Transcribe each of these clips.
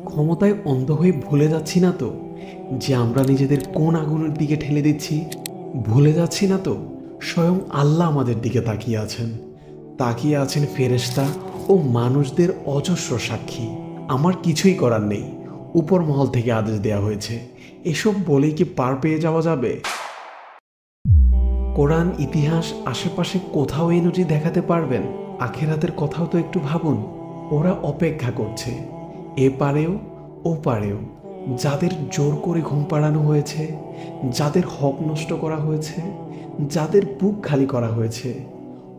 ক্ষমতায় অন্ধ হয়ে ভুলে যাচ্ছি না তো যে আমরা নিজেদের কোন আগুনের দিকে ঠেলে দিচ্ছি? ভুলে যাচ্ছি না তো স্বয়ং আল্লাহ আমাদের দিকে তাকিয়ে আছেন ফেরেশতা ও মানুষদের অজস্র সাক্ষী। আমার কিছুই করার নেই, উপর মহল থেকে আদেশ দেওয়া হয়েছে। এসব বলেই কি পার পেয়ে যাওয়া যাবে? কোরআন, ইতিহাস, আশেপাশে কোথাও এই নজির দেখাতে পারবেন? আখেরাতের কথাও তো একটু ভাবুন। ওরা অপেক্ষা করছে, এ পারেও ও পারেও। যাদের জোর করে ঘুম পাড়ানো হয়েছে, যাদের হক নষ্ট করা হয়েছে, যাদের বুক খালি করা হয়েছে,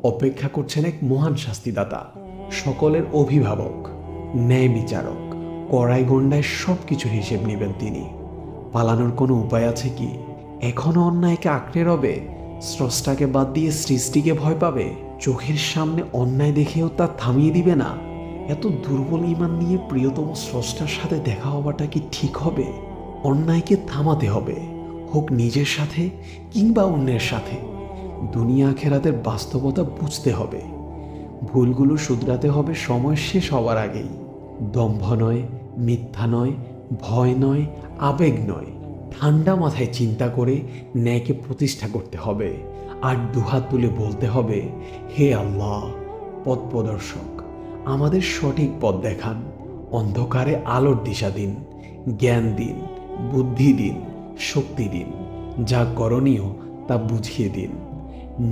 অপেক্ষা করছেন এক মহান শাস্তিদাতা, সকলের অভিভাবক, ন্যায় বিচারক। কড়াই গণ্ডায় সব কিছুর হিসেব নেবেন তিনি। পালানোর কোনো উপায় আছে কি? এখনো অন্যায়কে আঁকড়ে রবে? স্রষ্টাকে বাদ দিয়ে সৃষ্টিকে ভয় পাবে? চোখের সামনে অন্যায় দেখেও তা থামিয়ে দিবে না? এত দুর্বল ঈমান নিয়ে প্রিয়তম স্রষ্টার সাথে দেখা হওয়াটা কি ঠিক হবে? অন্যায়কে থামাতে হবে, হোক নিজের সাথে কিংবা অন্যের সাথে। দুনিয়া আখেরাতের বাস্তবতা বুঝতে হবে। ভুলগুলো শুধরাতে হবে সময় শেষ হওয়ার আগেই। দম্ভ নয়, মিথ্যা নয়, ভয় নয়, আবেগ নয়, ঠান্ডা মাথায় চিন্তা করে ন্যায়কে প্রতিষ্ঠা করতে হবে। আর দুহাত তুলে বলতে হবে, হে আল্লাহ, পথ প্রদর্শক, আমাদের সঠিক পথ দেখান। অন্ধকারে আলোর দিশা দিন, জ্ঞান দিন, বুদ্ধি দিন, শক্তি দিন। যা করণীয় তা বুঝিয়ে দিন।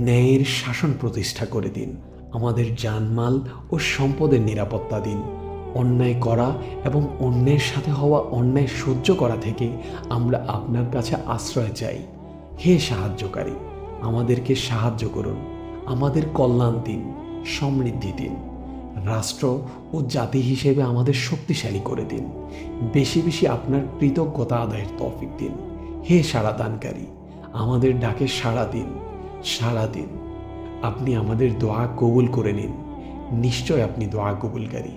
ন্যায়ের শাসন প্রতিষ্ঠা করে দিন। আমাদের জানমাল ও সম্পদের নিরাপত্তা দিন। অন্যায় করা এবং অন্যের সাথে হওয়া অন্যায় সহ্য করা থেকে আমরা আপনার কাছে আশ্রয় চাই। হে সাহায্যকারী, আমাদেরকে সাহায্য করুন। আমাদের কল্যাণ দিন, সমৃদ্ধি দিন। রাষ্ট্র ও জাতি হিসেবে আমাদের শক্তিশালী করে দিন। বেশি বেশি আপনার কৃতজ্ঞতা আদায়ের তৌফিক দিন। হে সাড়াদানকারী, আমাদের ডাকে সাড়া দিন, সাড়া দিন। আপনি আমাদের দোয়া কবুল করে নিন। নিশ্চয় আপনি দোয়া কবুলকারী।